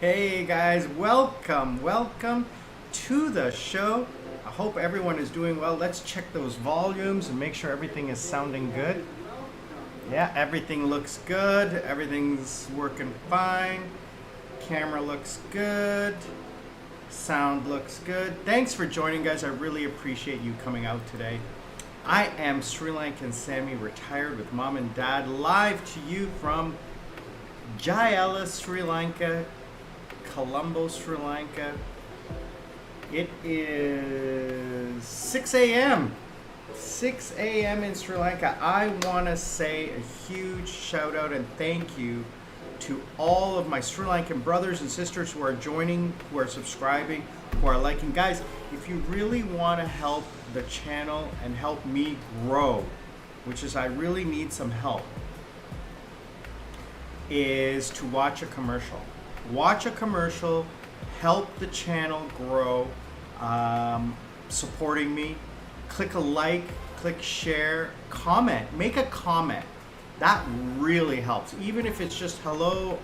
Hey guys, welcome to the show. I hope everyone is doing well. Let's check those volumes and make sure everything is sounding good. Yeah, everything looks good. Everything's working fine. Camera looks good. Sound looks good. Thanks for joining, guys. I really appreciate you coming out today. I am Sri Lankan Sammi, retired with mom and dad, live to you from Jayala, Sri Lanka, Colombo, Sri Lanka. It is 6 a.m. 6 a.m. in Sri Lanka. I want to say a huge shout out and thank you to all of my Sri Lankan brothers and sisters who are joining, who are subscribing, who are liking. Guys, if you really want to help the channel and help me grow, which is I really need some help, is to watch a commercial. Watch a commercial, help the channel grow, supporting me. Click a like, click share, comment, make a comment. That really helps. Even if it's just hello,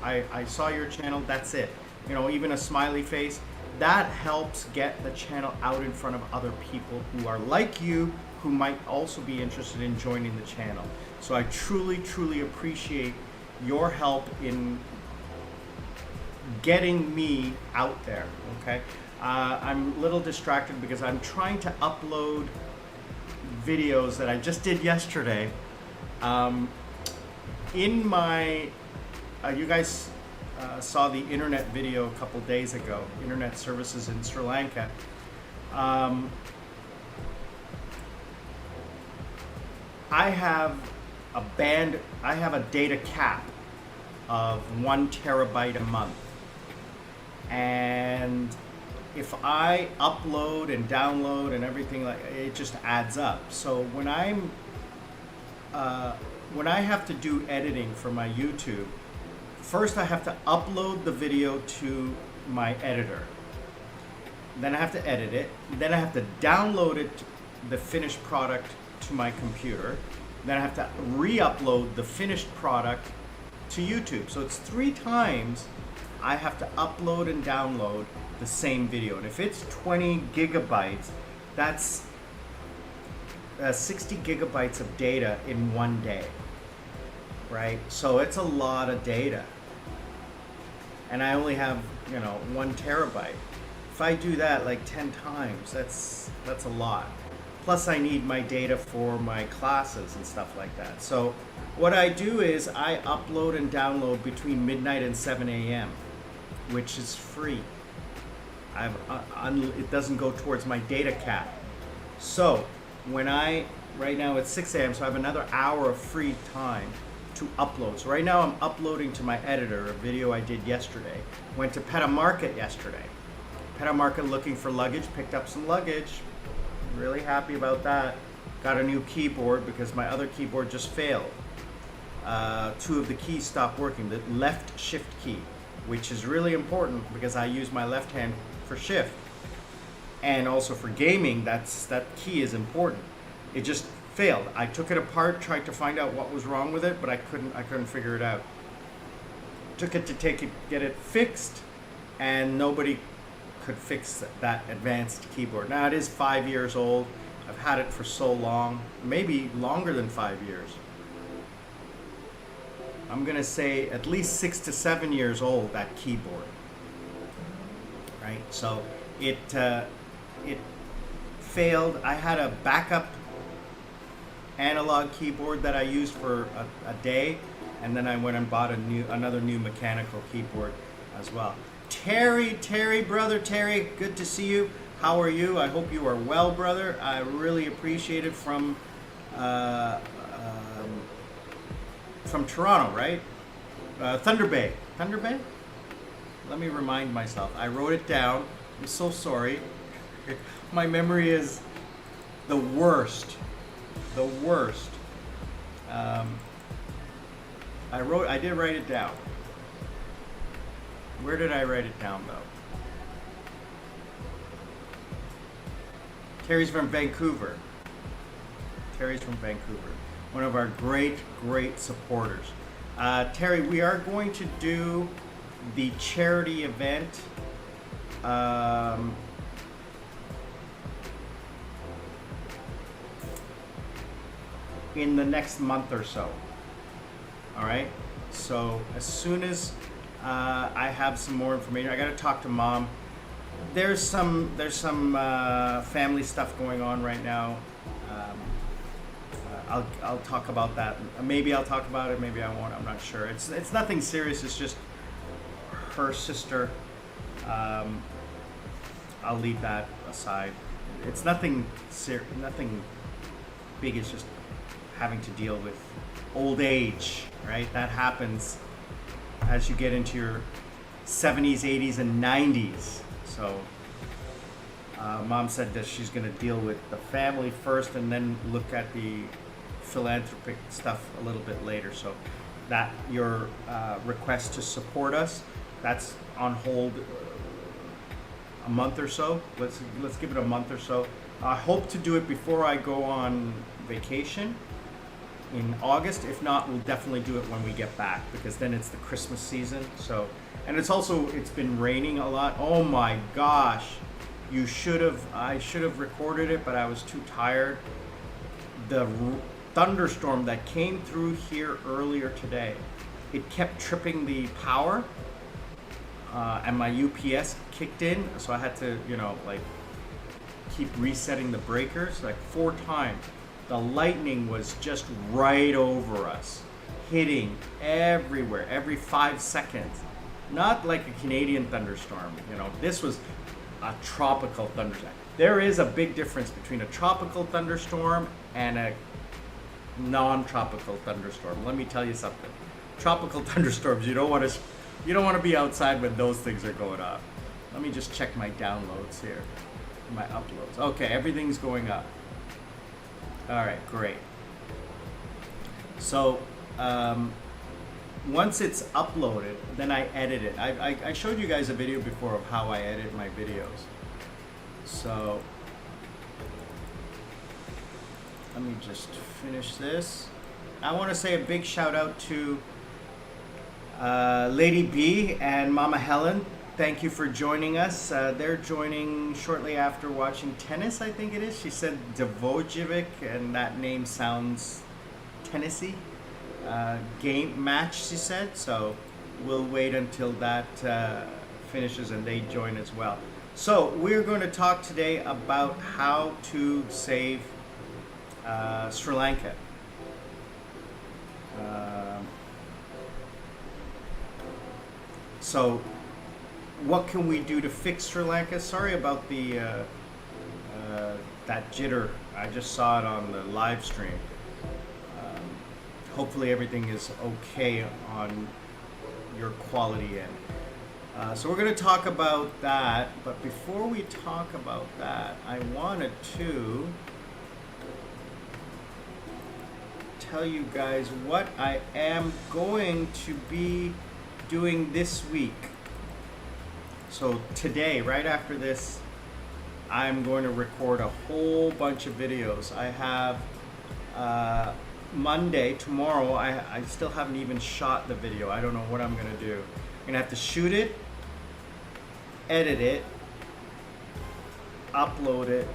I saw your channel, that's it. You know, even a smiley face, that helps get the channel out in front of other people who are like you, who might also be interested in joining the channel. So I truly appreciate your help in getting me out there, okay? I'm a little distracted because I'm trying to upload videos that I just did yesterday. In my, you guys saw the internet video a couple days ago, internet services in Sri Lanka. I have a data cap of 1 terabyte a month. And if I upload and download and everything, like it just adds up. So when I have to do editing for my YouTube, first I have to upload the video to my editor. Then I have to edit it. Then I have to download it, the finished product, to my computer. Then I have to re-upload the finished product to YouTube. So it's 3 times I have to upload and download the same video. And if it's 20 gigabytes, that's 60 gigabytes of data in one day, right? So it's a lot of data. And I only have, 1 terabyte. If I do that like 10 times, that's a lot. Plus I need my data for my classes and stuff like that. So what I do is I upload and download between midnight and 7 a.m., which is free. It doesn't go towards my data cap. So right now it's 6 a.m., so I have another hour of free time to upload. So right now I'm uploading to my editor a video I did yesterday. Went to Peta Market yesterday. Peta Market looking for luggage, picked up some luggage. Really happy about that. Got a new keyboard because my other keyboard just failed. 2 of the keys stopped working. The left shift key, which is really important because I use my left hand for shift. And also for gaming, that key is important. It just failed. I took it apart, tried to find out what was wrong with it, but I couldn't figure it out. Took it to get it fixed, and nobody could fix that advanced keyboard. Now it is 5 years old. I've had it for so long, maybe longer than 5 years. I'm gonna say at least 6 to 7 years old, that keyboard. Right, so it failed. I had a backup analog keyboard that I used for a day, and then I went and bought another new mechanical keyboard as well. Terry, brother Terry, good to see you. How are you? I hope you are well, brother. I really appreciate it from Toronto, right? Thunder Bay. Let me remind myself. I wrote it down. I'm so sorry. My memory is the worst. I did write it down. Where did I write it down, though? Terry's from Vancouver. One of our great supporters. Terry, we are going to do the charity event in the next month or so. All right. So as soon as I have some more information, I got to talk to Mom. There's some family stuff going on right now. I'll talk about that. Maybe I'll talk about it. Maybe I won't. I'm not sure. It's nothing serious. It's just her sister. I'll leave that aside. It's nothing nothing big. It's just having to deal with old age, right? That happens as you get into your 70s, 80s, and 90s. So Mom said that she's going to deal with the family first and then look at the philanthropic stuff a little bit later. So that your request to support us, that's on hold a month or so. Let's give it a month or so. I hope to do it before I go on vacation in August. If not, we'll definitely do it when we get back, because then it's the Christmas season. So, and it's been raining a lot. Oh my gosh. I should have recorded it, but I was too tired. The thunderstorm that came through here earlier today, it kept tripping the power, and my UPS kicked in, so I had to, keep resetting the breakers like 4 times. The lightning was just right over us, hitting everywhere, every 5 seconds. Not like a Canadian thunderstorm, This was a tropical thunderstorm. There is a big difference between a tropical thunderstorm and a non-tropical thunderstorm. Let me tell you something. Tropical thunderstorms, you don't want to be outside when those things are going off. Let me just check my downloads here, my uploads. Okay, everything's going up. All right, great. So once it's uploaded, then I edit it. I showed you guys a video before of how I edit my videos. So let me just finish this. I want to say a big shout out to Lady B and Mama Helen. Thank you for joining us. They're joining shortly after watching tennis, I think it is. She said Dvojevic, and that name sounds Tennessee. Game match, she said. So we'll wait until that finishes and they join as well. So we're going to talk today about how to save Sri Lanka. So what can we do to fix Sri Lanka? Sorry about the that jitter. I just saw it on the live stream. Hopefully everything is okay on your quality end. So we're going to talk about that, but before we talk about that, I wanted to tell you guys what I am going to be doing this week. So today, right after this, I'm going to record a whole bunch of videos. I have Monday, tomorrow, I still haven't even shot the video. I don't know what I'm going to do. I'm going to have to shoot it, edit it, upload it.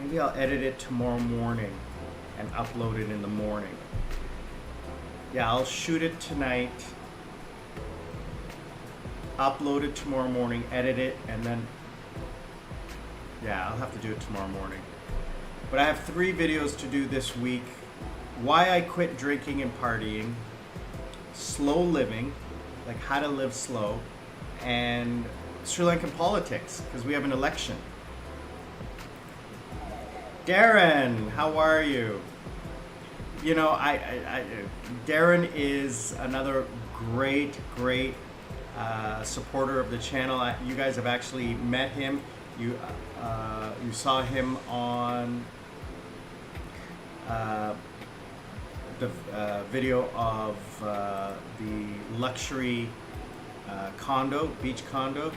Maybe I'll edit it tomorrow morning and upload it in the morning. Yeah, I'll shoot it tonight, upload it tomorrow morning, edit it, and then, yeah, I'll have to do it tomorrow morning. But I have 3 videos to do this week. Why I quit drinking and partying, slow living, like how to live slow, and Sri Lankan politics, because we have an election. Darren, how are you? Darren is another great supporter of the channel. You guys have actually met him. You saw him on the video of the luxury beach condo.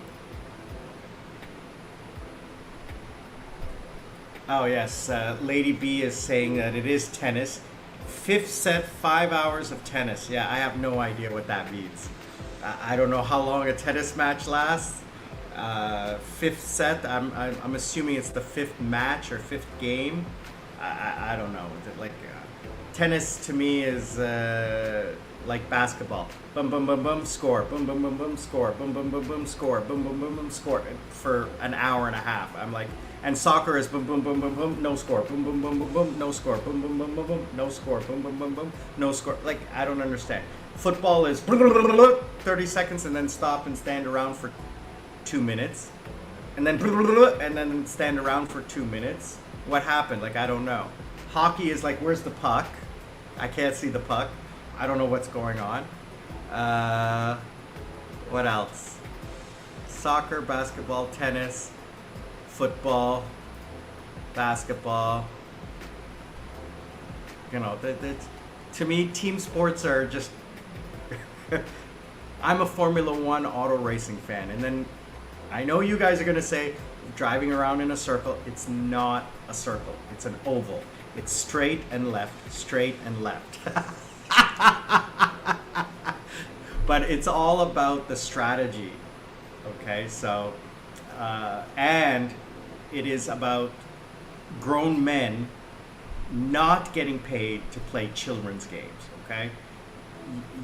Oh yes, Lady B is saying that it is tennis. Fifth set, 5 hours of tennis. Yeah, I have no idea what that means. I don't know how long a tennis match lasts. Fifth set, I'm assuming it's the fifth match or fifth game. I don't know. Like tennis to me is like basketball. Boom, boom, boom, boom, score. Boom, boom, boom, boom, score. Boom, boom, boom, boom, score. Boom, boom, boom, boom, score. For an hour and a half. I'm like, and soccer is boom, boom, boom, boom, boom, no score. Boom, boom, boom, boom, boom, no score. Boom, boom, boom, boom, boom, no score. Boom, boom, boom, boom, no score. Like, I don't understand. Football is 30 seconds and then stop and stand around for 2 minutes. And then stand around for 2 minutes. What happened? Like, I don't know. Hockey is like, where's the puck? I can't see the puck. I don't know what's going on. What else? Soccer, basketball, tennis, football, basketball. You know, to me, team sports are just... I'm a Formula One auto racing fan. And then I know you guys are going to say, driving around in a circle. It's not a circle. It's an oval. It's straight and left, straight and left. But it's all about the strategy. Okay, so, and it is about grown men not getting paid to play children's games, okay?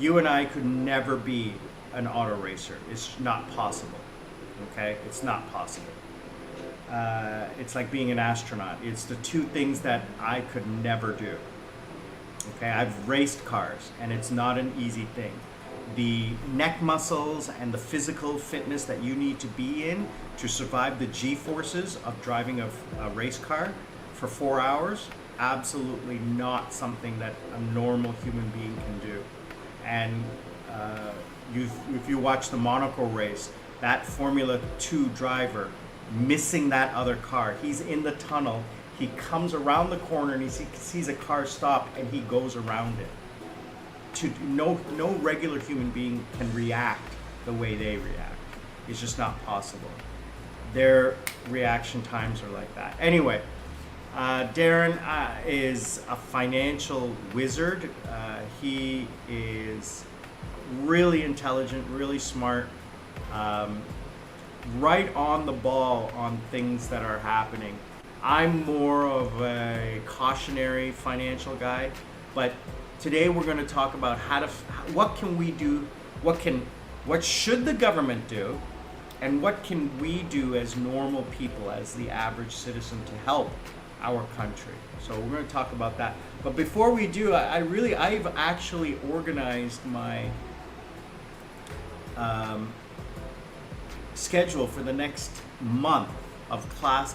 You and I could never be an auto racer. It's not possible, okay? It's not possible. It's like being an astronaut. It's the two things that I could never do. Okay, I've raced cars, and it's not an easy thing. The neck muscles and the physical fitness that you need to be in to survive the G-forces of driving a race car for 4 hours, absolutely not something that a normal human being can do. And if you watch the Monaco race, that Formula 2 driver missing that other car, he's in the tunnel, he comes around the corner and he sees a car stop and he goes around it. No regular human being can react the way they react. It's just not possible. Their reaction times are like that. Anyway, Darren is a financial wizard. He is really intelligent, really smart, right on the ball on things that are happening. I'm more of a cautionary financial guy, but today we're going to talk about what can we do, what should the government do, and what can we do as normal people, as the average citizen, to help our country. So we're going to talk about that. But before we do, I've actually organized my schedule for the next month of vlogs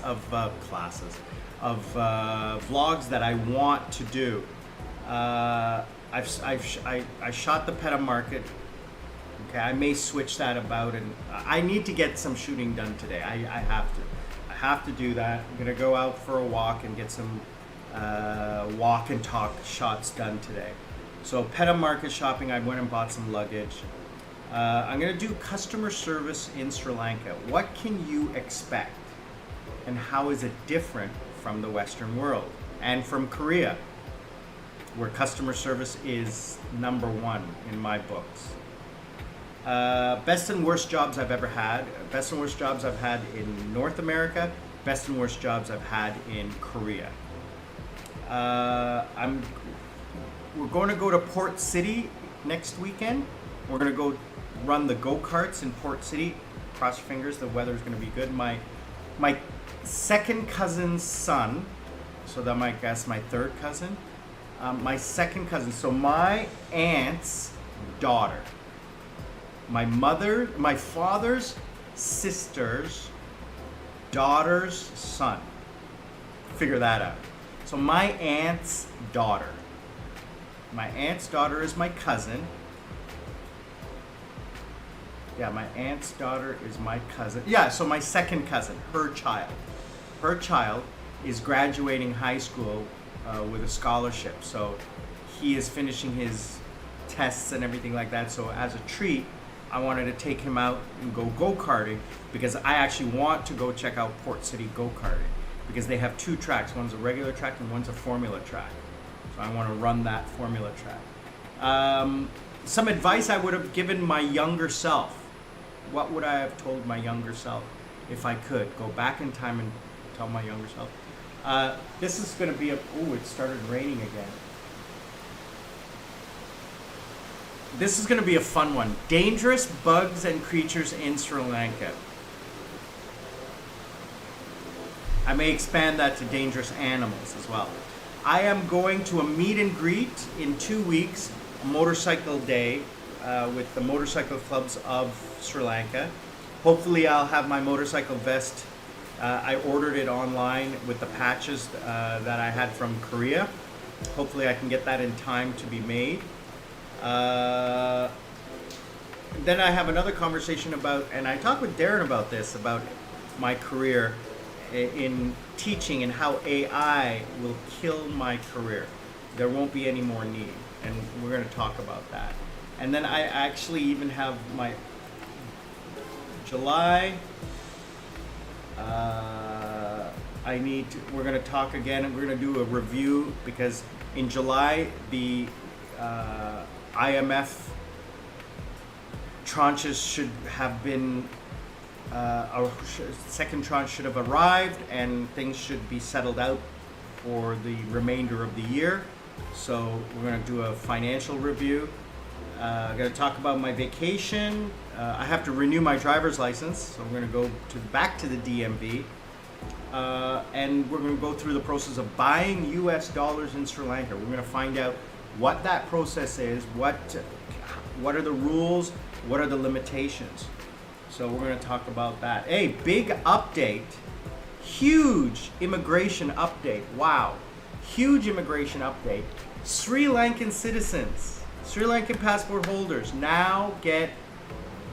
that I want to do. I shot the Peta Market. Okay, I may switch that about, and I need to get some shooting done today. I have to do that. I'm gonna go out for a walk and get some walk and talk shots done today. So Peta Market shopping. I went and bought some luggage. I'm gonna do customer service in Sri Lanka. What can you expect, and how is it different from the Western world and from Korea, where customer service is number one in my books? Best and worst jobs I've ever had. Best and worst jobs I've had in North America. Best and worst jobs I've had in Korea. We're going to go to Port City next weekend. We're going to go run the go-karts in Port City. Cross your fingers, the weather's going to be good. My second cousin's son, so that might guess my third cousin. My second cousin, so my aunt's daughter. My father's sister's daughter's son. Figure that out. So my aunt's daughter. My aunt's daughter is my cousin. Yeah, my aunt's daughter is my cousin. Yeah, so my second cousin, her child. Her child is graduating high school with a scholarship. So he is finishing his tests and everything like that. So as a treat, I wanted to take him out and go go-karting, because I actually want to go check out Port City go-karting, because they have two tracks. One's a regular track and one's a formula track. So I want to run that formula track. Some advice I would have given my younger self. What would I have told my younger self if I could go back in time and tell my younger self? This is going to be it started raining again. This is going to be a fun one. Dangerous bugs and creatures in Sri Lanka. I may expand that to dangerous animals as well. I am going to a meet and greet in 2 weeks, a motorcycle day with the motorcycle clubs of Sri Lanka. Hopefully I'll have my motorcycle vest. I ordered it online with the patches that I had from Korea. Hopefully I can get that in time to be made. Then I have another conversation about, and I talked with Darren about this, about my career in teaching and how AI will kill my career. There won't be any more need, and we're going to talk about that. And then I actually even have my July. We're going to talk again, and we're going to do a review, because in July the IMF tranches should have been, our second tranche should have arrived, and things should be settled out for the remainder of the year. So we're going to do a financial review. I'm going to talk about my vacation. I have to renew my driver's license, so we're going to go back to the DMV. And we're going to go through the process of buying US dollars in Sri Lanka. We're going to find out what that process is, what are the rules, what are the limitations. So we're going to talk about that. Hey, big update, huge immigration update. Wow, huge immigration update. Sri Lankan citizens, Sri Lankan passport holders now get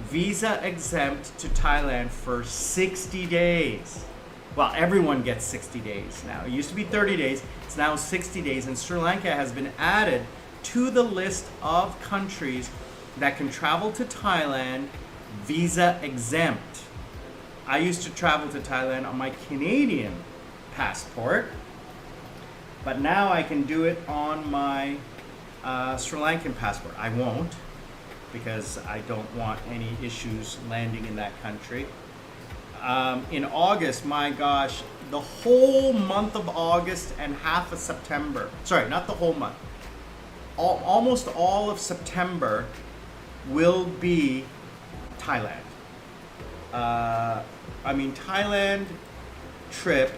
visa exempt to Thailand for 60 days. Well, everyone gets 60 days now. It used to be 30 days. It's now 60 days. And Sri Lanka has been added to the list of countries that can travel to Thailand visa exempt. I used to travel to Thailand on my Canadian passport, but now I can do it on my Sri Lankan passport. I won't, because I don't want any issues landing in that country. In August, my gosh, the whole month of August and half of September, sorry, not the whole month, almost all of September will be Thailand. Thailand trip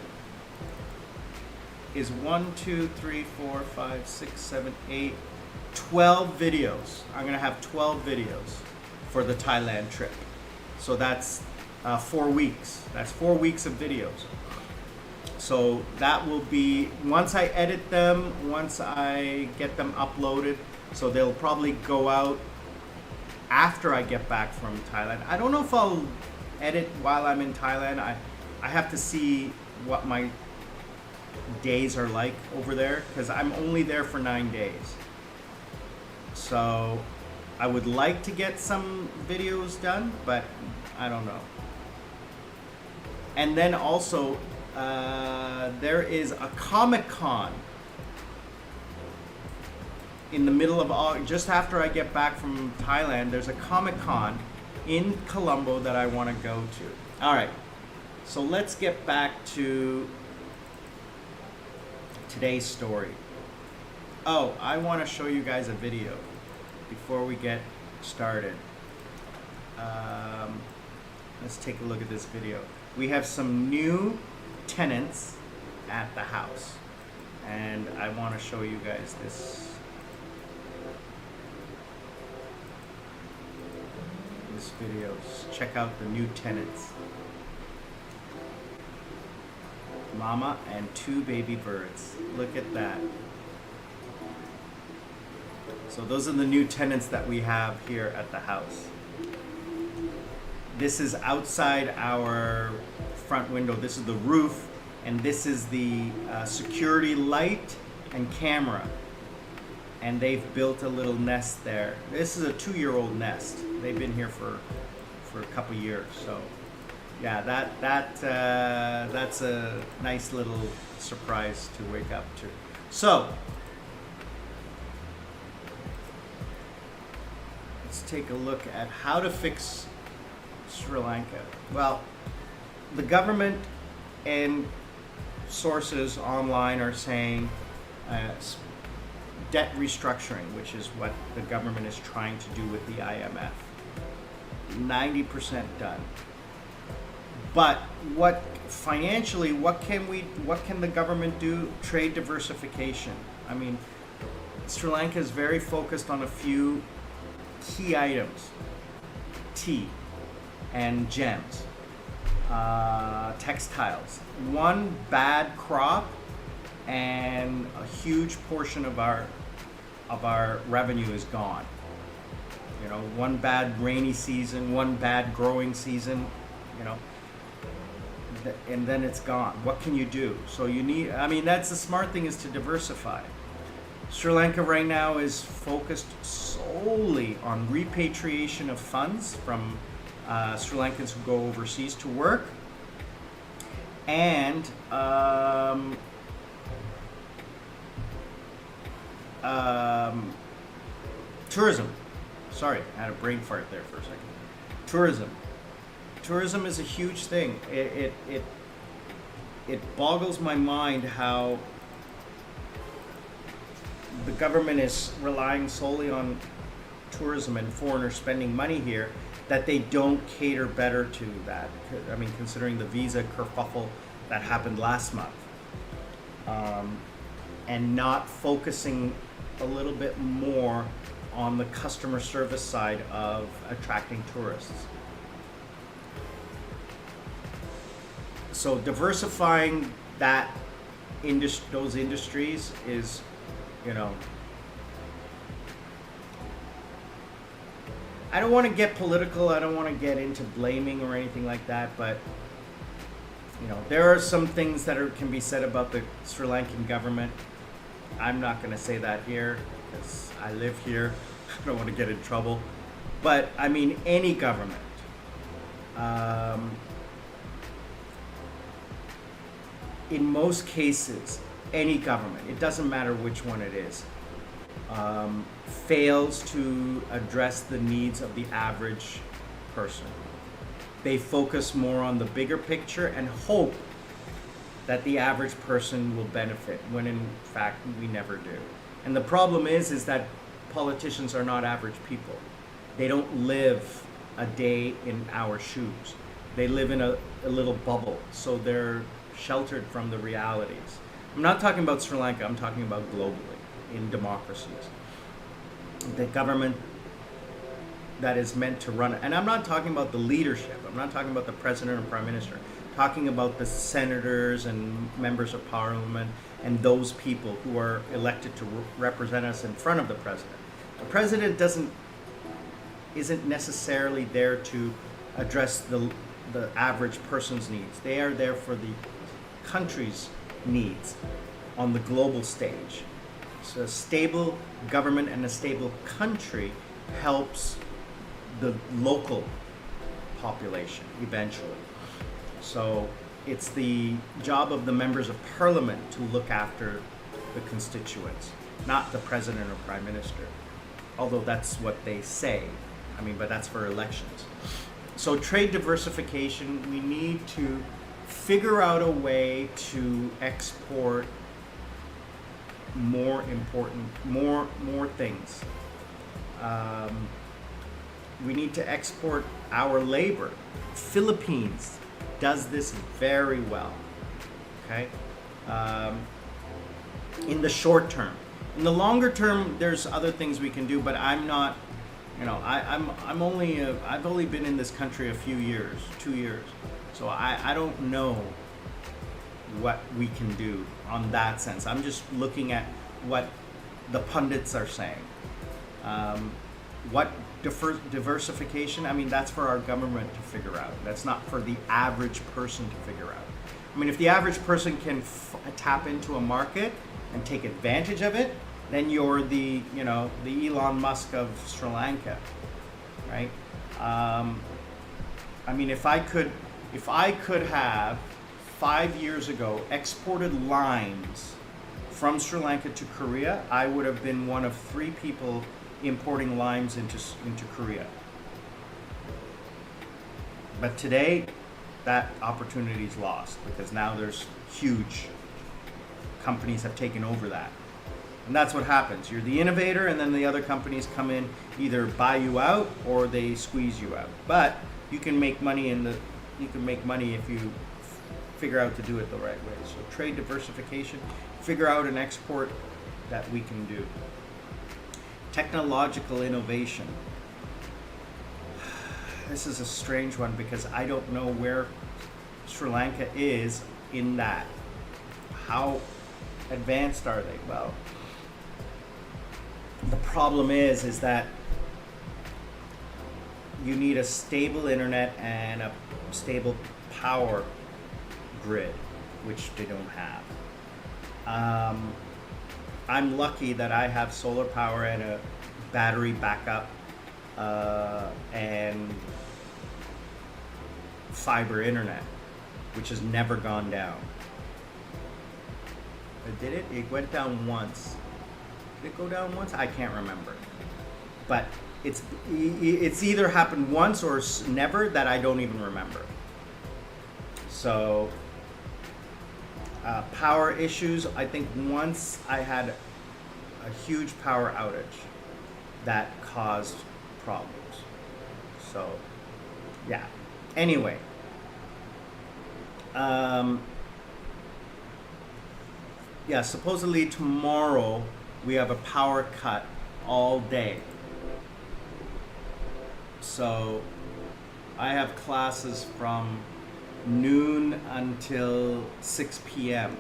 is 1, 2, 3, 4, 5, 6, 7, 8, 12 videos. I'm gonna have 12 videos for the Thailand trip. So that's 4 weeks. That's 4 weeks of videos. So that will be, once I edit them, once I get them uploaded, so they'll probably go out after I get back from Thailand. I don't know if I'll edit while I'm in Thailand. I have to see what my days are like over there, because I'm only there for 9 days. So I would like to get some videos done, but I don't know. And then also, there is a Comic-Con in the middle of August, just after I get back from Thailand. There's a Comic-Con in Colombo that I want to go to. All right, so let's get back to today's story. Oh, I want to show you guys a video before we get started. Let's take a look at this video. We have some new tenants at the house, and I want to show you guys this video. Just check out the new tenants. Mama and 2 baby birds. Look at that. So those are the new tenants that we have here at the house. This is outside our front window. This is the roof, and this is the security light and camera. And they've built a little nest there. This is a 2-year-old nest. They've been here for a couple years. So yeah, that's a nice little surprise to wake up to. So let's take a look at how to fix Sri Lanka. Well, the government and sources online are saying debt restructuring, which is what the government is trying to do with the IMF. 90% done. But what financially, what can the government do? Trade diversification. I mean, Sri Lanka is very focused on a few key items: tea and gems, textiles. One bad crop and a huge portion of our revenue is gone. You know, one bad rainy season, one bad growing season, you know, and then it's gone. What can you do? So you need, I mean, that's the smart thing, is to diversify. Sri Lanka right now is focused solely on repatriation of funds from Sri Lankans who go overseas to work, and tourism. Sorry, I had a brain fart there for a second. Tourism is a huge thing. It boggles my mind how the government is relying solely on tourism and foreigners spending money here, that they don't cater better to that. I mean, considering the visa kerfuffle that happened last month, and not focusing a little bit more on the customer service side of attracting tourists. So diversifying those industries is, you know, I don't want to get political, I don't want to get into blaming or anything like that, but you know, there are some things that can be said about the Sri Lankan government. I'm not going to say that here because I live here. I don't want to get in trouble. But I mean, any government, in most cases, any government, it doesn't matter which one it is, fails to address the needs of the average person. They focus more on the bigger picture and hope that the average person will benefit, when in fact we never do. And the problem is that politicians are not average people. They don't live a day in our shoes. They live in a little bubble, so they're sheltered from the realities. I'm not talking about Sri Lanka, I'm talking about globally, in democracies. The government that is meant to run it, and I'm not talking about the leadership, I'm not talking about the president or prime minister, I'm talking about the senators and members of parliament and those people who are elected to represent us in front of the president. The president isn't necessarily there to address the average person's needs. They are there for the country's needs on the global stage. So a stable government and a stable country helps the local population eventually. So it's the job of the members of parliament to look after the constituents, not the president or prime minister. Although that's what they say. I mean, but that's for elections. So trade diversification, we need to figure out a way to export more things. We need to export our labor. Philippines does this very well. Okay, in the short term. In the longer term, there's other things we can do, but I'm not. You know, I've only been in this country a few years, 2 years, so I don't know what we can do on that sense. I'm just looking at what the pundits are saying. What diversification? I mean, that's for our government to figure out. That's not for the average person to figure out. I mean, if the average person can tap into a market and take advantage of it, then you're the Elon Musk of Sri Lanka, right? I mean, if I could have 5 years ago exported limes from Sri Lanka to Korea, I would have been one of 3 people importing limes into Korea. But today, that opportunity is lost because now there's huge companies have taken over that. And that's what happens. You're the innovator, and then the other companies come in, either buy you out or they squeeze you out. But you can make money if you figure out to do it the right way. So trade diversification, figure out an export that we can do. Technological innovation. This is a strange one because I don't know where Sri Lanka is in that. How advanced are they? Well, the problem is that you need a stable internet and a stable power grid, which they don't have. I'm lucky that I have solar power and a battery backup and fiber internet, which has never gone down. Did it? It went down once. Did it go down once? I can't remember. But it's either happened once or never that I don't even remember. So power issues, I think once I had a huge power outage that caused problems. So yeah, anyway, yeah, supposedly tomorrow we have a power cut all day. So I have classes from noon until 6 p.m.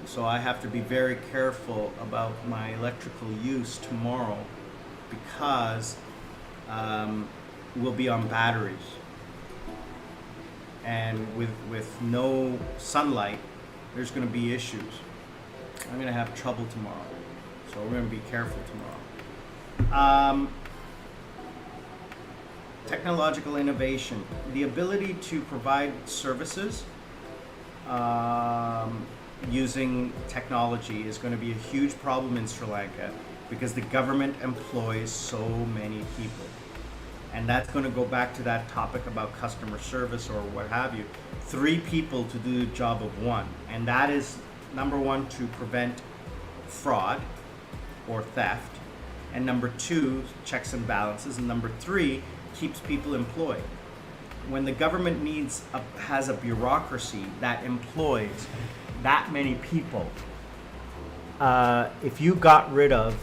So I have to be very careful about my electrical use tomorrow because we'll be on batteries. And with no sunlight, there's going to be issues. I'm going to have trouble tomorrow. So we're going to be careful tomorrow. Technological innovation, the ability to provide services using technology is going to be a huge problem in Sri Lanka because the government employs so many people. And that's going to go back to that topic about customer service or what have you. 3 people to do the job of 1. And that is, number 1, to prevent fraud or theft. And number 2, checks and balances. And number 3, keeps people employed. When the government has a bureaucracy that employs that many people, if you got rid of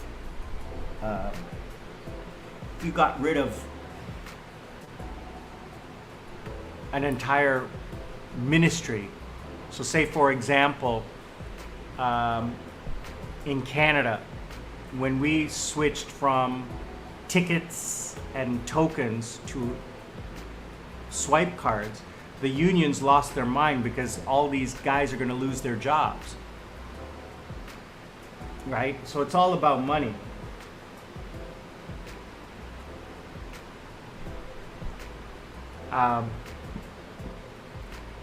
an entire ministry, so say for example, in Canada, when we switched from tickets and tokens to swipe cards, the unions lost their mind because all these guys are going to lose their jobs, right? So it's all about money.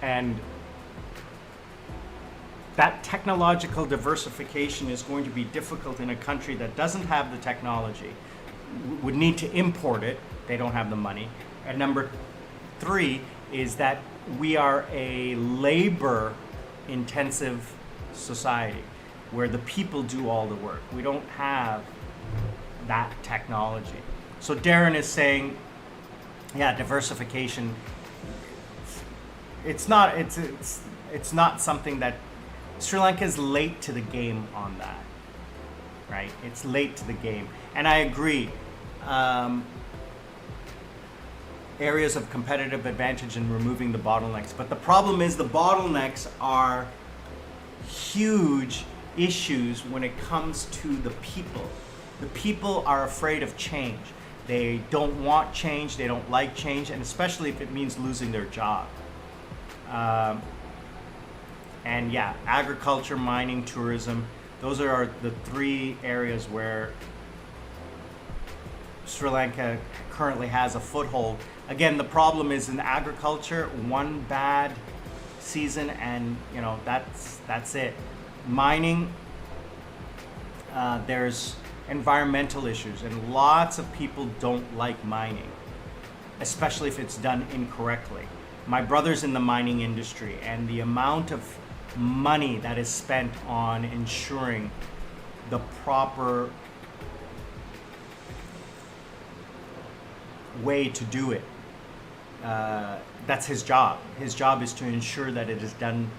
And that technological diversification is going to be difficult in a country that doesn't have the technology, would need to import it. They don't have the money. And number 3 is that we are a labor intensive society where the people do all the work. We don't have that technology. So Darren is saying, yeah, diversification, it's not something that Sri Lanka is late to the game on that, right? It's late to the game. And I agree. Areas of competitive advantage in removing the bottlenecks. But the problem is the bottlenecks are huge issues when it comes to the people. The people are afraid of change. They don't want change, they don't like change, and especially if it means losing their job. And yeah, agriculture, mining, tourism, those are the 3 areas where Sri Lanka currently has a foothold. Again, the problem is in agriculture, one bad season and that's it. Mining, there's environmental issues, and lots of people don't like mining, especially if it's done incorrectly. My brother's in the mining industry, and the amount of money that is spent on ensuring the proper way to do it, that's his job. His job is to ensure that it is done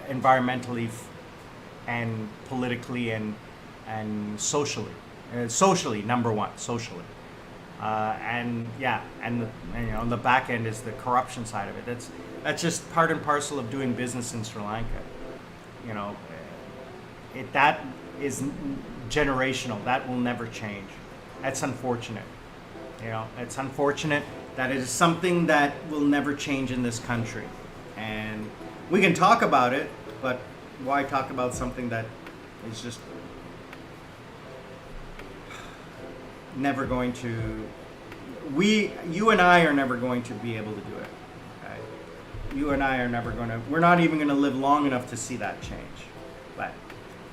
environmentally and politically and socially. Socially, number one, socially. And yeah, and you know, on the back end is the corruption side of it. That's just part and parcel of doing business in Sri Lanka. You know, that is generational. That will never change. That's unfortunate. You know, it's unfortunate that it is something that will never change in this country. And we can talk about it, but why talk about something that is just never going to, you and I are never going to be able to do it. Okay? You and I are never going to, we're not even going to live long enough to see that change. But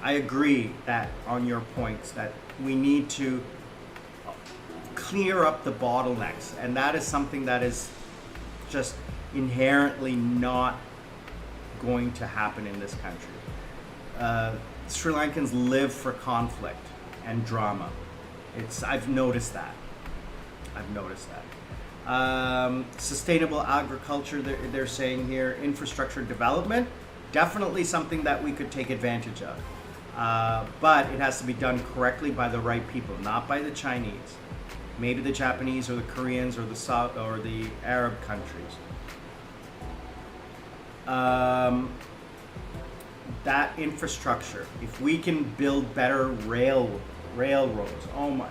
I agree that on your points that we need to clear up the bottlenecks, and that is something that is just inherently not going to happen in this country. Sri Lankans live for conflict and drama. I've noticed that. Sustainable agriculture, they're saying here, infrastructure development, definitely something that we could take advantage of. But it has to be done correctly by the right people, not by the Chinese. Maybe the Japanese or the Koreans or the South or the Arab countries. That infrastructure, if we can build better railroads, oh my,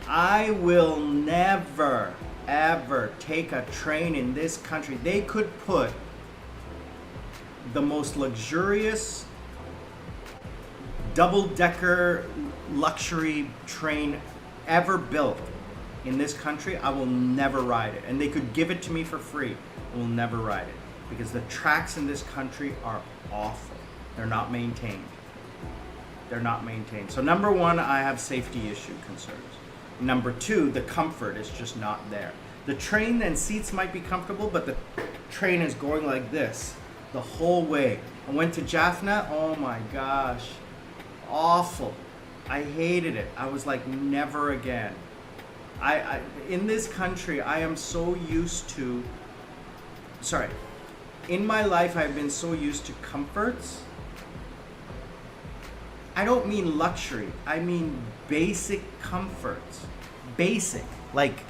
I will never ever take a train in this country. They could put the most luxurious double-decker luxury train ever built in this country. I will never ride it, and they could give it to me for free. I will never ride it because the tracks in this country are awful. They're not maintained. So number one, I have safety issue concerns. Number two, the comfort is just not there. The train and seats might be comfortable, but the train is going like this the whole way. I went to Jaffna, oh my gosh, awful. I hated it. I was like, never again. I in this country, I am so used to, in my life, I've been so used to comforts. I don't mean luxury. I mean basic comforts. Basic, like,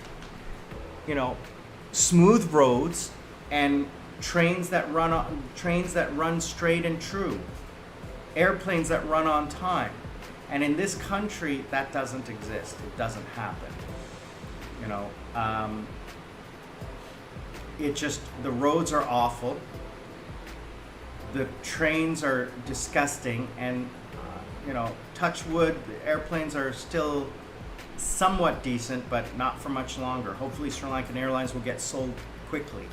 you know, smooth roads and trains that run straight and true. Airplanes that run on time. And in this country, that doesn't exist. It doesn't happen. You know, the roads are awful. The trains are disgusting, and you know, touch wood, the airplanes are still somewhat decent, but not for much longer. Hopefully Sri Lankan Airlines will get sold quickly.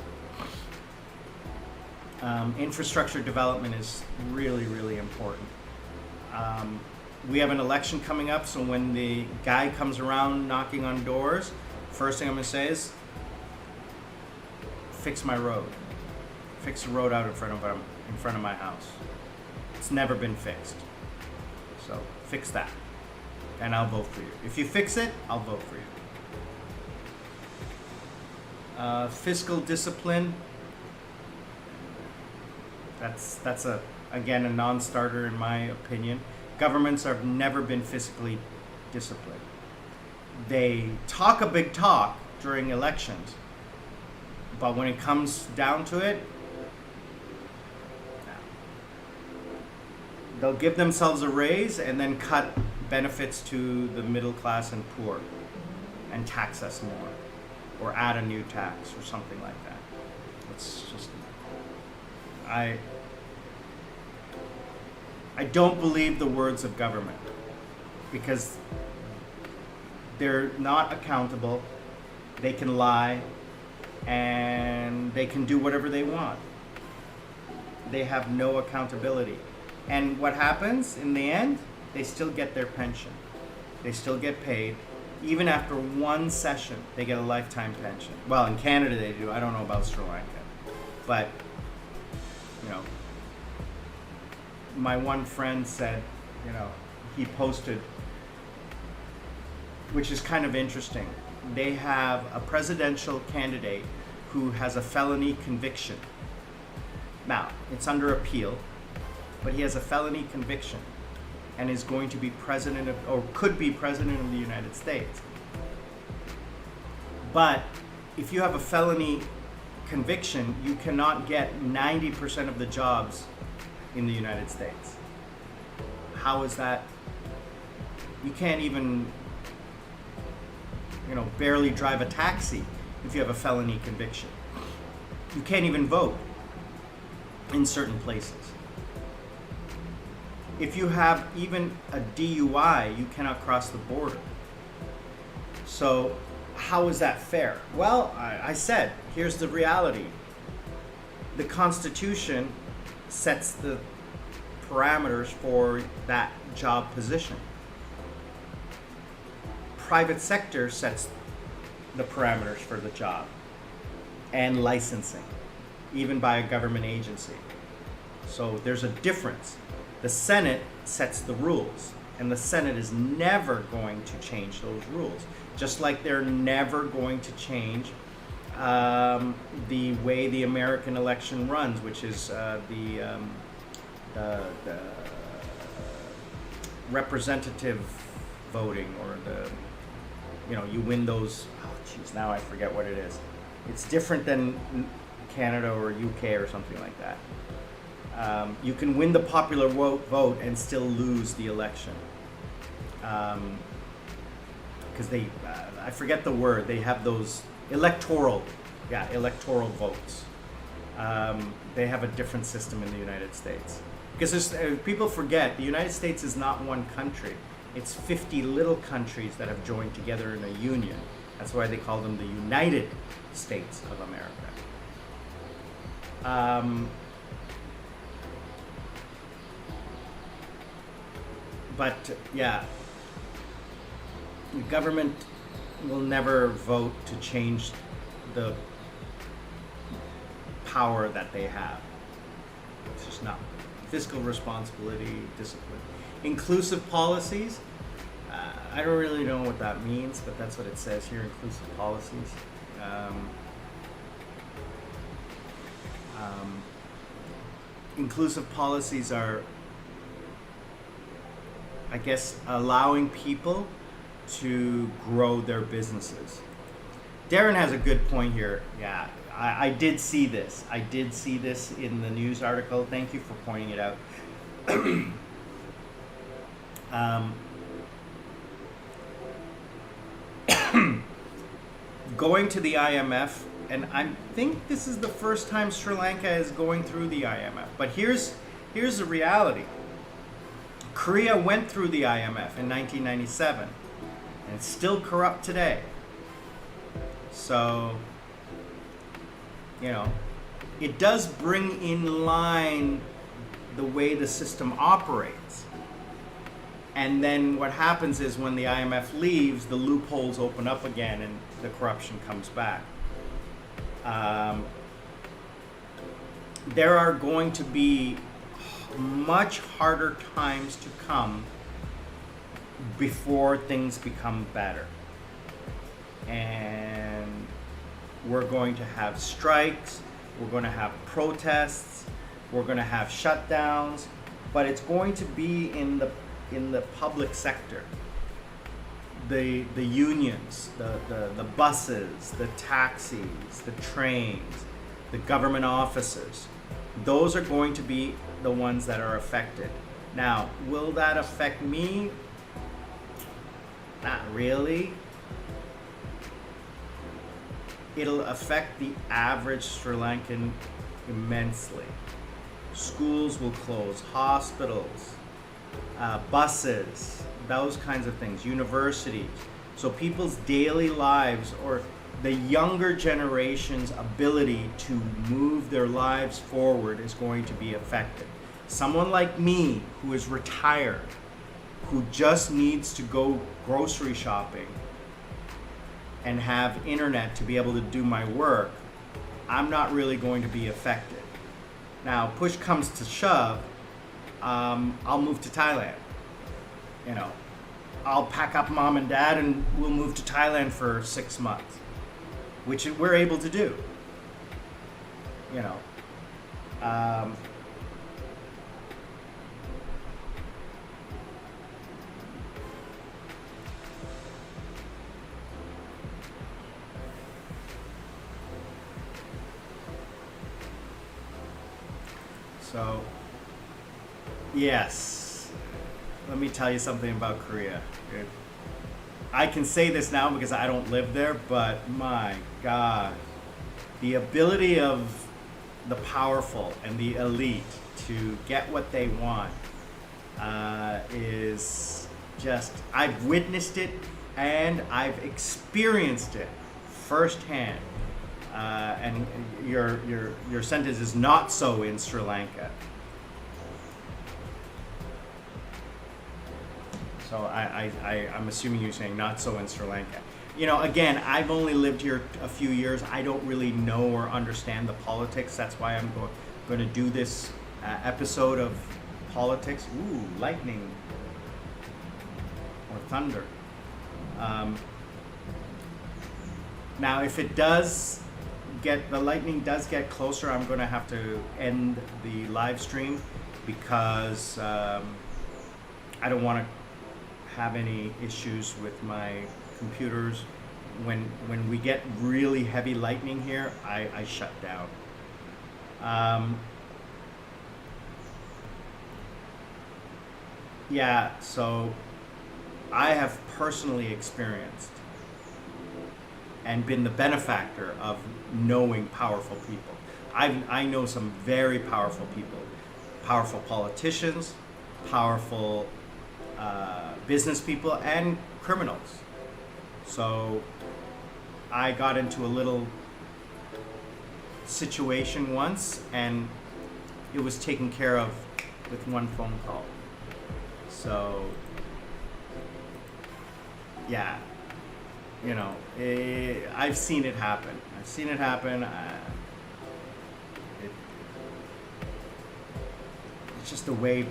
Infrastructure development is really, really important. We have an election coming up, so when the guy comes around knocking on doors, first thing I'm going to say is, fix my road. Fix the road out in front of my house. It's never been fixed. So fix that, and I'll vote for you. If you fix it, I'll vote for you. Fiscal discipline. That's again a non-starter in my opinion. Governments have never been fiscally disciplined. They talk a big talk during elections, but when it comes down to it, they'll give themselves a raise and then cut benefits to the middle class and poor and tax us more or add a new tax or something like that. It's just, I don't believe the words of government because they're not accountable. They can lie and they can do whatever they want. They have no accountability. And what happens in the end? they still get their pension. They still get paid. Even after one session, they get a lifetime pension. Well, in Canada they do. I don't know about Sri Lanka. But, you know, my one friend said, you know, he posted, which is kind of interesting. They have a presidential candidate who has a felony conviction. Now, it's under appeal, but he has a felony conviction and is going to be president of, or could be president of the United States. But if you have a felony conviction, you cannot get 90% of the jobs in the United States. How is that? You can't even, you know, barely drive a taxi if you have a felony conviction. You can't even vote in certain places. If you have even a DUI, you cannot cross the border. So how is that fair? Well, I said, here's the reality. The Constitution sets the parameters for that job position. Private sector sets the parameters for the job and licensing, even by a government agency. So there's a difference. The Senate sets the rules, and the Senate is never going to change those rules, just like they're never going to change the way the American election runs, which is the representative voting, or the, you know, you win those, oh geez, now I forget what it is. It's different than Canada or UK or something like that. You can win the popular vote and still lose the election. Because they, I forget the word, they have those electoral votes. They have a different system in the United States. Because people forget, the United States is not one country. It's 50 little countries that have joined together in a union. That's why they call them the United States of America. But yeah, the government will never vote to change the power that they have. It's just not. Fiscal responsibility, discipline. Inclusive policies, I don't really know what that means, but that's what it says here, inclusive policies. Inclusive policies are, I guess, allowing people to grow their businesses. Darren has a good point here. Yeah, I did see this. I did see this in the news article. Thank you for pointing it out. Going to the IMF, and I think this is the first time Sri Lanka is going through the IMF. But here's the reality. Korea went through the IMF in 1997, and it's still corrupt today. So, you know, it does bring in line the way the system operates. And then what happens is when the IMF leaves, the loopholes open up again and the corruption comes back. There are going to be much harder times to come before things become better. And we're going to have strikes, we're going to have protests, we're going to have shutdowns, but it's going to be in the public sector. The unions, the buses, the taxis, the trains, the government offices, those are going to be the ones that are affected. Now, will that affect me? Not really. It'll affect the average Sri Lankan immensely. Schools will close, hospitals, buses, those kinds of things, universities. So people's daily lives, or the younger generation's ability to move their lives forward, is going to be affected. Someone like me, who is retired, who just needs to go grocery shopping and have internet to be able to do my work, I'm not really going to be affected. Now, push comes to shove, I'll move to Thailand. You know, I'll pack up mom and dad and we'll move to Thailand for 6 months, which we're able to do. You know, so yes, let me tell you something about Korea. I can say this now because I don't live there, but my God, the ability of the powerful and the elite to get what they want is just, I've witnessed it and I've experienced it firsthand. And your sentence is not so in Sri Lanka. So I'm assuming you're saying not so in Sri Lanka. You know, again, I've only lived here a few years. I don't really know or understand the politics. That's why I'm going to do this episode of politics. Ooh, lightning or thunder. Now, if it does the lightning does get closer, I'm going to have to end the live stream because I don't want to have any issues with my computers. When we get really heavy lightning here, I shut down. Yeah, so I have personally experienced and been the benefactor of knowing powerful people. I know some very powerful people, powerful politicians, powerful business people, and criminals. So I got into a little situation once, and it was taken care of with one phone call. So yeah, you know, I've seen it happen. It's just the way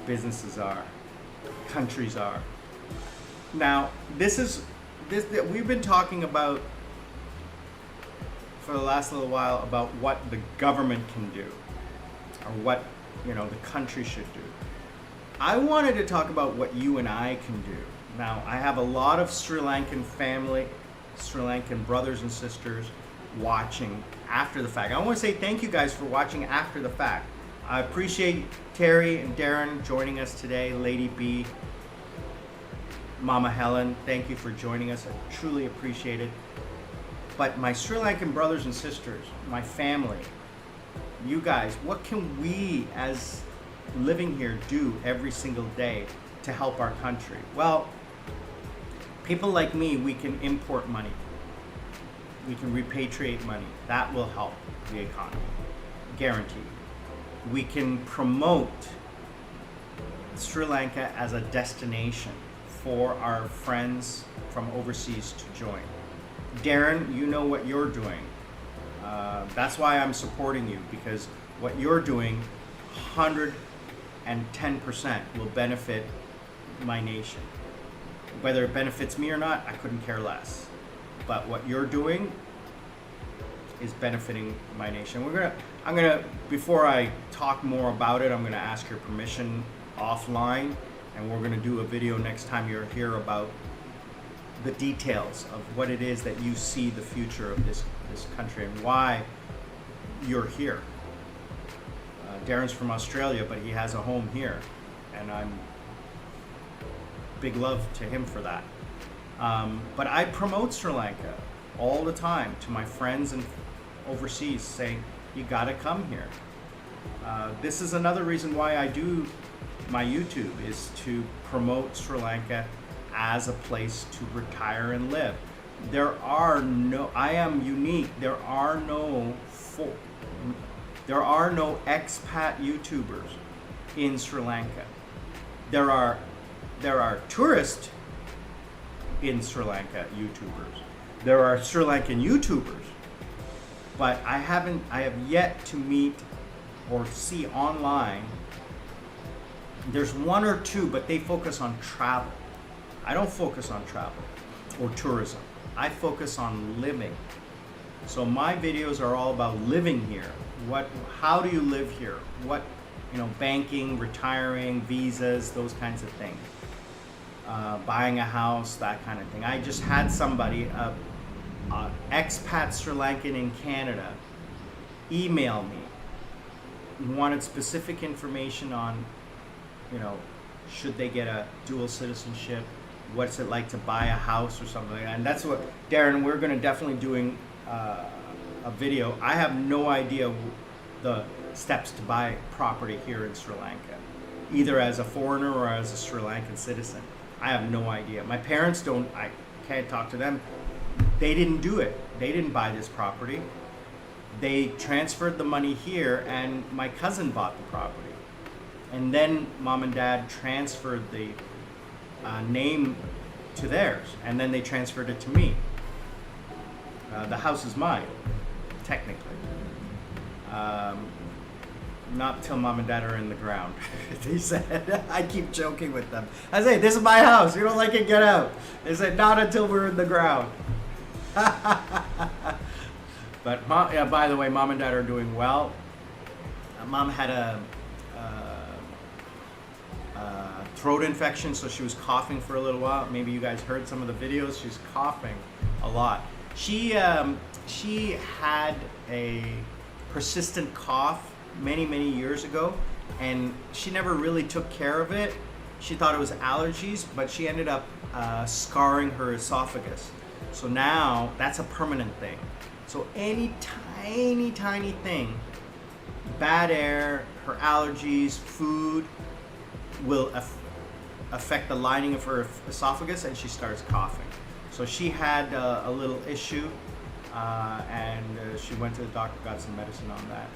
businesses are, countries are. Now, this we've been talking about for the last little while about what the government can do, or what, you know, the country should do. I wanted to talk about what you and I can do. Now, I have a lot of Sri Lankan family, Sri Lankan brothers and sisters watching after the fact. I want to say thank you guys for watching after the fact. I appreciate Terry and Darren joining us today, Lady B, Mama Helen, thank you for joining us. I truly appreciate it. But my Sri Lankan brothers and sisters, my family, you guys, what can we as living here do every single day to help our country? Well, people like me, we can import money. We can repatriate money. That will help the economy, guaranteed. We can promote Sri Lanka as a destination for our friends from overseas to join. Darren, you know what you're doing. That's why I'm supporting you, because what you're doing, 110% will benefit my nation. Whether it benefits me or not, I couldn't care less. But what you're doing is benefiting my nation. I'm gonna, before I talk more about it, I'm gonna ask your permission offline, and we're gonna do a video next time you're here about the details of what it is that you see the future of this country and why you're here. Darren's from Australia, but he has a home here, and I'm big love to him for that. But I promote Sri Lanka all the time to my friends and overseas, saying, you gotta come here. This is another reason why I do my YouTube, is to promote Sri Lanka as a place to retire and live. I am unique. There are no expat YouTubers in Sri Lanka. there are tourists in Sri Lanka, YouTubers. There are Sri Lankan YouTubers, but I have yet to meet or see online. There's one or two, but they focus on travel. I don't focus on travel or tourism. I focus on living. So my videos are all about living here. How do you live here? What, banking, retiring, visas, those kinds of things. Buying a house, that kind of thing. I just had somebody, expat Sri Lankan in Canada, email me, wanted specific information on, should they get a dual citizenship, what's it like to buy a house or something like that. And that's what, Darren, we're going to definitely doing a video. I have no idea the steps to buy property here in Sri Lanka, either as a foreigner or as a Sri Lankan citizen. I have no idea. My parents I can't talk to them. They didn't do it. They didn't buy this property. They transferred the money here, and my cousin bought the property. And then mom and dad transferred the name to theirs, and then they transferred it to me. The house is mine, technically. Not till mom and dad are in the ground. They said, I keep joking with them. I say, this is my house. You don't like it, get out. They said, not until we're in the ground. But by the way, mom and dad are doing well. Mom had a throat infection, so she was coughing for a little while. Maybe you guys heard some of the videos. She's coughing a lot. She had a persistent cough many years ago, and she never really took care of it. She thought it was allergies, but she ended up scarring her esophagus. So now that's a permanent thing. So any tiny thing, bad air, her allergies, food, will affect the lining of her esophagus, and she starts coughing. So she had a little issue, and she went to the doctor, got some medicine on that.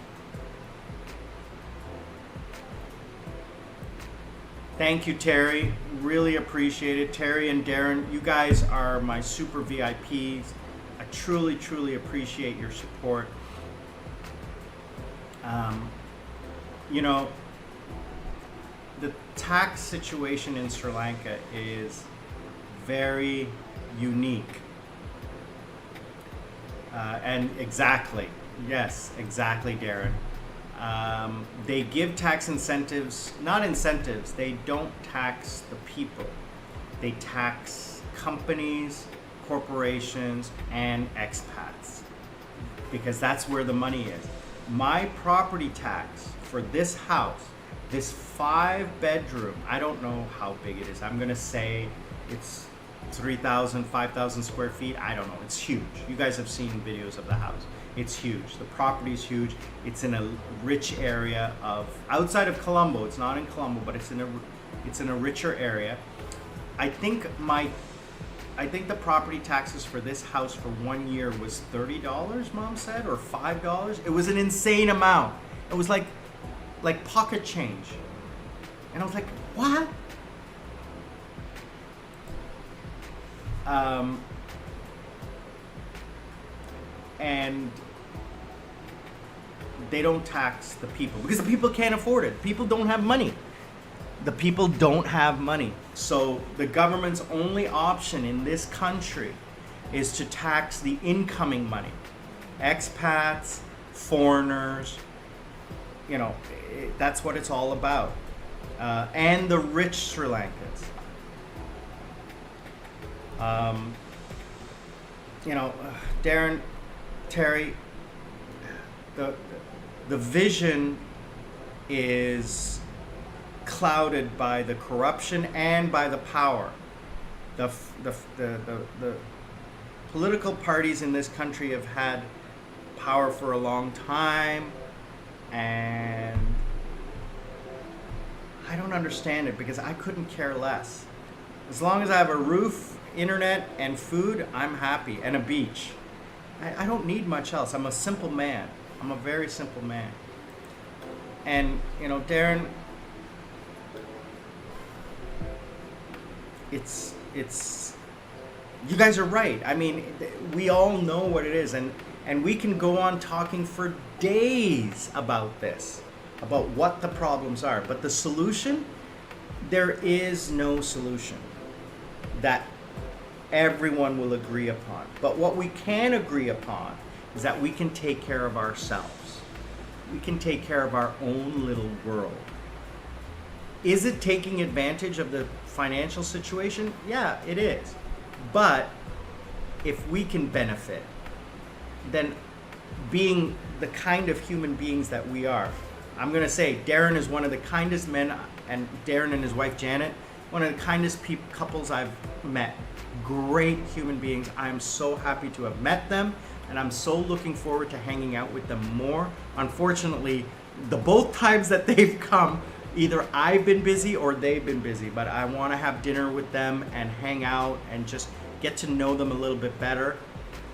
Thank you, Terry. Really appreciate it. Terry and Darren, you guys are my super VIPs. I truly appreciate your support. The tax situation in Sri Lanka is very unique. And exactly, Darren. They give tax incentives, not incentives, they don't tax the people. They tax companies, corporations, and expats, because that's where the money is. My property tax for this house, this 5-bedroom, I don't know how big it is. I'm gonna say it's 3,000, 5,000 square feet. I don't know, it's huge. You guys have seen videos of the house. It's huge. The property is huge. It's in a rich area outside of Colombo. It's not in Colombo, but it's in a richer area. I think the property taxes for this house for 1 year was $30, Mom said, or $5. It was an insane amount. It was like pocket change. And I was like, what? And they don't tax the people because the people can't afford it. People don't have money. The people don't have money. So the government's only option in this country is to tax the incoming money. Expats, foreigners, that's what it's all about. And the rich Sri Lankans. Darren, Terry, the vision is clouded by the corruption and by the power. The political parties in this country have had power for a long time, and I don't understand it because I couldn't care less. As long as I have a roof, internet, and food, I'm happy, and a beach. I don't need much else. I'm a simple man. I'm a very simple man. And, Darren, it's you guys are right. I mean, we all know what it is, and we can go on talking for days about this, about what the problems are. But the solution, there is no solution that everyone will agree upon. But what we can agree upon is that we can take care of ourselves. We can take care of our own little world. Is it taking advantage of the financial situation? Yeah, it is. But if we can benefit, then being the kind of human beings that we are, I'm going to say Darren is one of the kindest men, and Darren and his wife Janet, one of the kindest couples I've met. Great human beings. I'm so happy to have met them, and I'm so looking forward to hanging out with them more. Unfortunately, the both times that they've come, either I've been busy or they've been busy, but I want to have dinner with them and hang out and just get to know them a little bit better,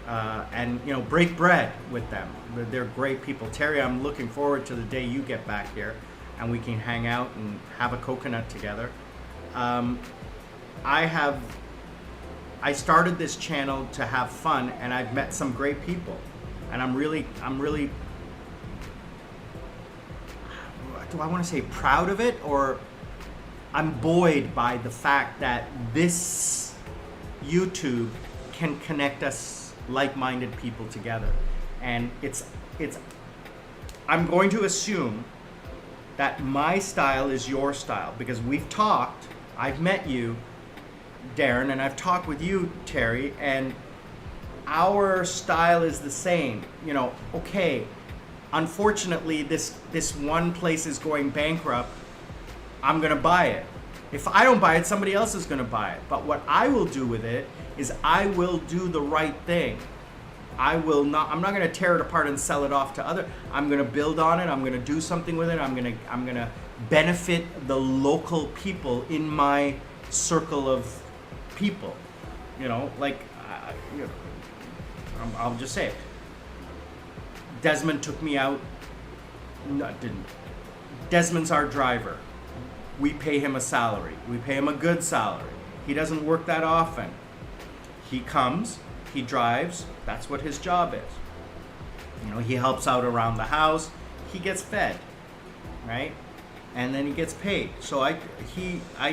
and break bread with them. They're great people. Terry, I'm looking forward to the day you get back here and we can hang out and have a coconut together. I started this channel to have fun, and I've met some great people, and I'm really, do I want to say proud of it, or I'm buoyed by the fact that this YouTube can connect us like-minded people together. And I'm going to assume that my style is your style, because we've talked, I've met you, Darren, and I've talked with you, Terry, and our style is the same. Okay, unfortunately this one place is going bankrupt. I'm gonna buy it. If I don't buy it, somebody else is gonna buy it. But what I will do with it is I will do the right thing. I'm not gonna tear it apart and sell it off to other. I'm gonna build on it. I'm gonna do something with it. I'm gonna benefit the local people in my circle of people. I'll just say it. Desmond took me out. No, didn't. Desmond's our driver. We pay him a salary. We pay him a good salary. He doesn't work that often. He comes, he drives. That's what his job is. He helps out around the house. He gets fed, right? And then he gets paid. So I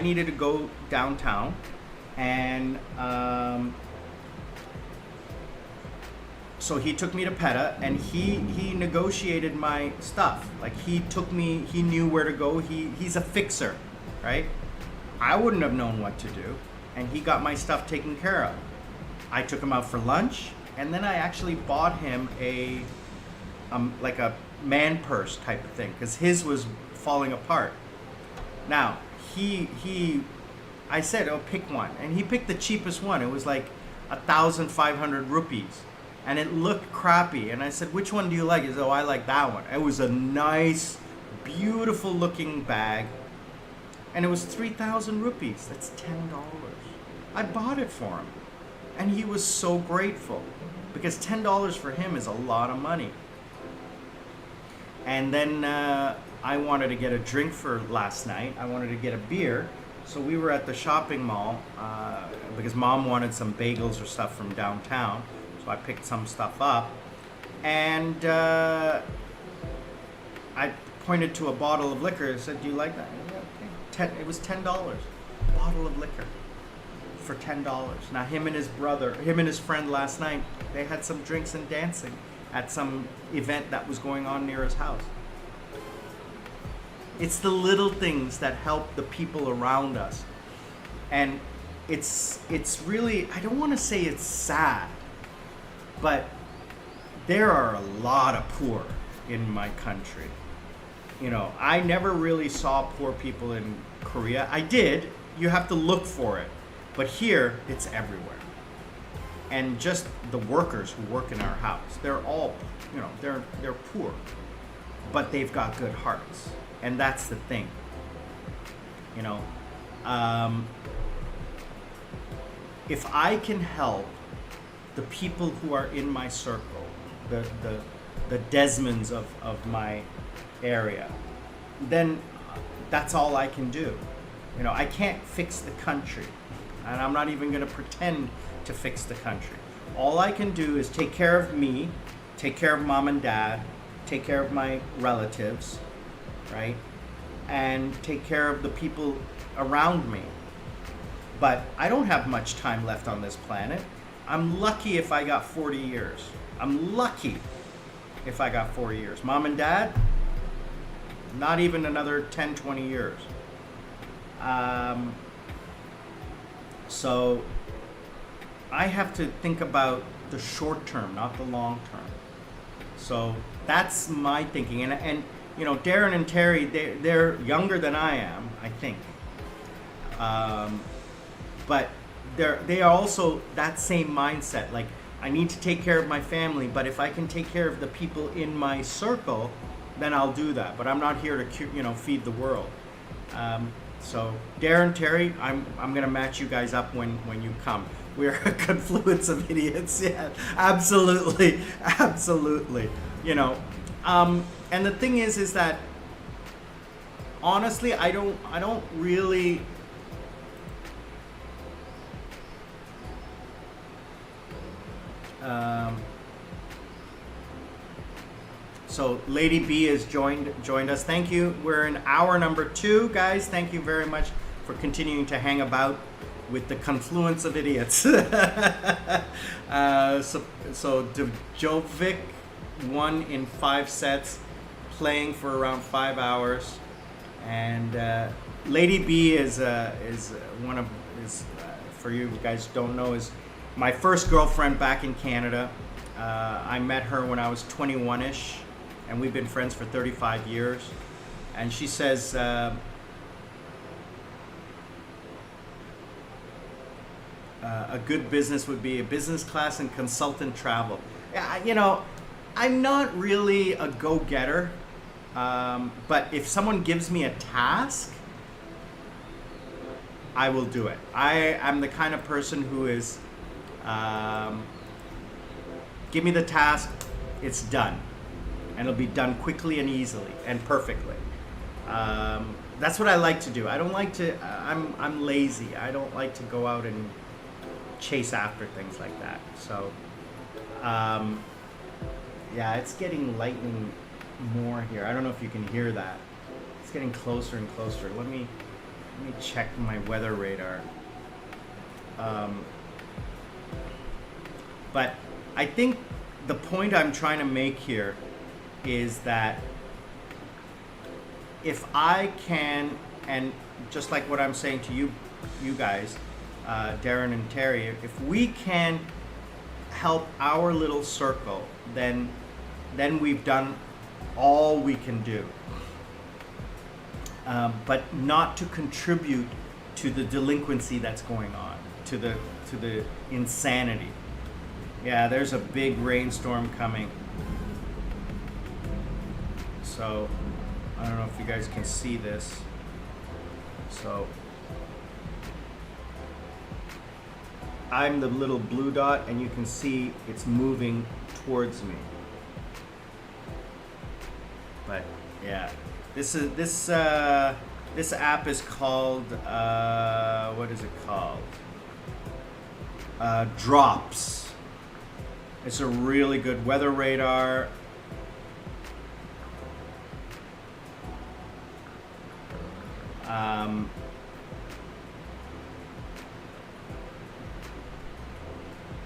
needed to go downtown, and so he took me to PETA, and he negotiated my stuff. Like, he knew where to go. He's a fixer, right? I wouldn't have known what to do, and he got my stuff taken care of. I took him out for lunch, and then I actually bought him a like a man purse type of thing, because his was falling apart. Now, I said, pick one, and he picked the cheapest one. It was like 1,500 rupees. And it looked crappy, and I said, which one do you like? He said, I like that one. It was a nice, beautiful looking bag, and it was 3,000 rupees. That's $10. I bought it for him, and he was so grateful, because $10 for him is a lot of money. And then I wanted to get a drink for last night. I wanted to get a beer, so we were at the shopping mall because Mom wanted some bagels or stuff from downtown. So I picked some stuff up, and I pointed to a bottle of liquor and said, do you like that? Yeah, okay. It was $10. A bottle of liquor for $10. Now, him and his friend last night, they had some drinks and dancing at some event that was going on near his house. It's the little things that help the people around us. And it's really, I don't want to say it's sad, but there are a lot of poor in my country. I never really saw poor people in Korea. I did. You have to look for it. But here, it's everywhere. And just the workers who work in our house, they're all, they're poor. But they've got good hearts. And that's the thing. If I can help the people who are in my circle, the Desmonds of my area, then that's all I can do. I can't fix the country. And I'm not even going to pretend to fix the country. All I can do is take care of me, take care of mom and dad, take care of my relatives, right? And take care of the people around me. But I don't have much time left on this planet. I'm lucky if I got 40 years. I'm lucky if I got 4 years. Mom and dad, not even another 10, 20 years. So I have to think about the short term, not the long term. So that's my thinking. And you know, Darren and Terry, they're younger than I am, I think. But they are also that same mindset. Like, I need to take care of my family, but if I can take care of the people in my circle, then I'll do that. But I'm not here to, feed the world. So Darren, Terry, I'm gonna match you guys up when you come. We're a confluence of idiots. Yeah, absolutely, absolutely. And the thing is that honestly, I don't really. So Lady B has joined us. Thank you. We're in hour number 2, guys. Thank you very much for continuing to hang about with the confluence of idiots. So Djokovic won in 5 sets, playing for around 5 hours, and Lady B is one of for you guys who don't know, is my first girlfriend back in Canada. I met her when I was 21-ish, and we've been friends for 35 years. And she says, a good business would be a business class and consultant travel. Yeah, I'm not really a go-getter, but if someone gives me a task, I will do it. I'm the kind of person who is, give me the task, it's done. And it'll be done quickly and easily and perfectly. That's what I like to do. I don't like to, I'm lazy. I don't like to go out and chase after things like that. So, yeah, it's getting lightning more here. I don't know if you can hear that. It's getting closer and closer. Let me check my weather radar. But I think the point I'm trying to make here is that if I can, and just like what I'm saying to you guys, Darren and Terry, if we can help our little circle, then we've done all we can do. But not to contribute to the delinquency that's going on, to the insanity. Yeah, there's a big rainstorm coming. So, I don't know if you guys can see this. So, I'm the little blue dot, and you can see it's moving towards me. But yeah, this app is called what is it called? Drops. It's a really good weather radar.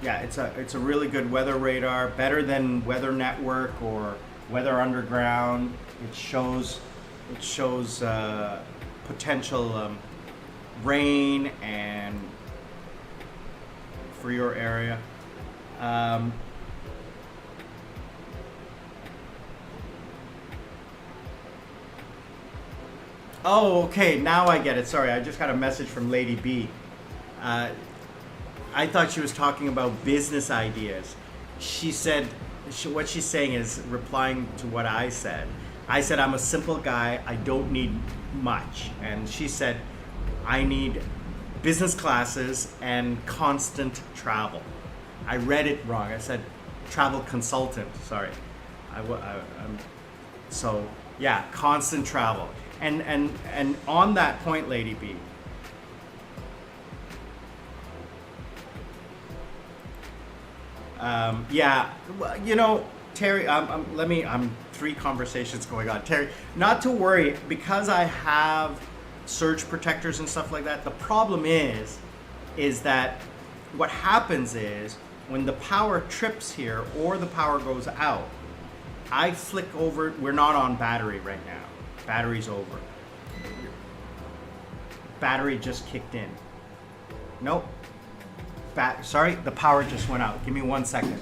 Yeah, it's a really good weather radar, better than Weather Network or Weather Underground. It shows potential rain and for your area. Oh, okay, now I get it. Sorry, I just got a message from Lady B. I thought she was talking about business ideas. She said, what she's saying is replying to what I said. I said, I'm a simple guy, I don't need much. And she said, I need business classes and constant travel. I read it wrong. I said travel consultant, sorry. So yeah, constant travel. And on that point, Lady B, Yeah, well, you know, Terry, I'm three conversations going on. Terry, not to worry, because I have surge protectors and stuff like that. The problem is that what happens is when the power trips here or the power goes out, I flick over. We're not on battery right now. Battery's over. Battery just kicked in. Nope. Sorry, the power just went out. Give me 1 second.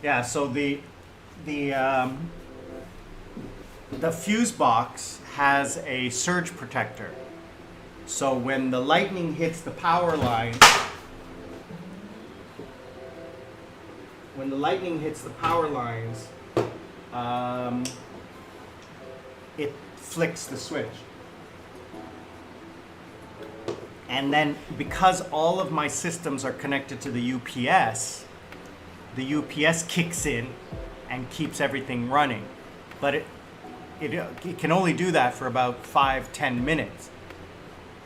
Yeah, so the fuse box has a surge protector. So when the lightning hits the power line, it flicks the switch. And then because all of my systems are connected to the UPS kicks in and keeps everything running. But it can only do that for about 5-10 minutes.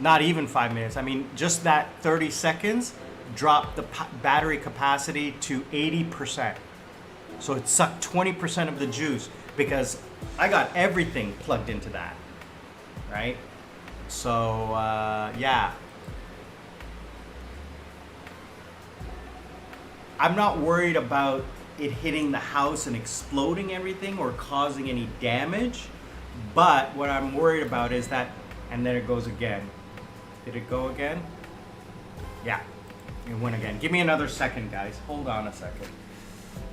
Not even 5 minutes. I mean, just that 30 seconds dropped the battery capacity to 80%. So it sucked 20% of the juice because I got everything plugged into that, right? So, yeah. I'm not worried about it hitting the house and exploding everything or causing any damage. But what I'm worried about is that, and then it goes again. Did it go again? Yeah, it went again. Give me another second, guys. Hold on a second.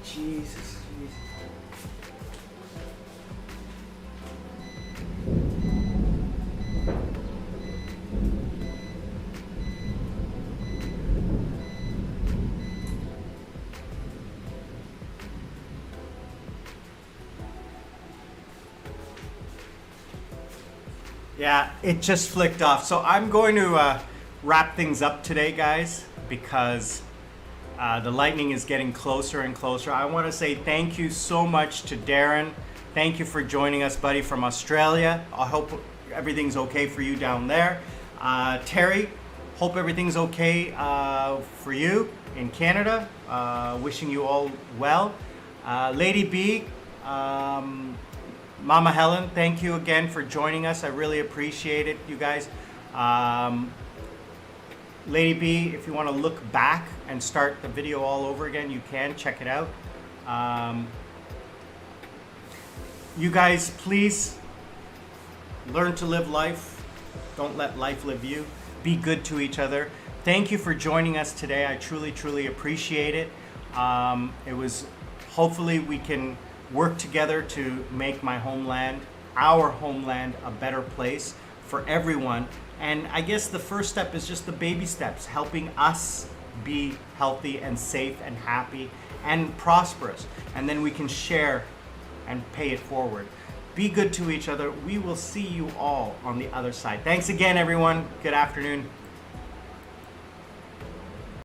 Jesus. Yeah, it just flicked off. So I'm going to wrap things up today, guys, because the lightning is getting closer and closer. I want to say thank you so much to Darren. Thank you for joining us, buddy, from Australia. I hope everything's okay for you down there. Terry, hope everything's okay for you in Canada. Wishing you all well. Lady B, Mama Helen, thank you again for joining us. I really appreciate it, you guys. Lady B, if you want to look back and start the video all over again, you can. Check it out. You guys, please learn to live life. Don't let life live you. Be good to each other. Thank you for joining us today. I truly, truly appreciate it. It was, hopefully we can work together to make my homeland, our homeland, a better place for everyone. And I guess the first step is just the baby steps, helping us be healthy and safe and happy and prosperous. And then we can share and pay it forward. Be good to each other. We will see you all on the other side. Thanks again, everyone. Good afternoon.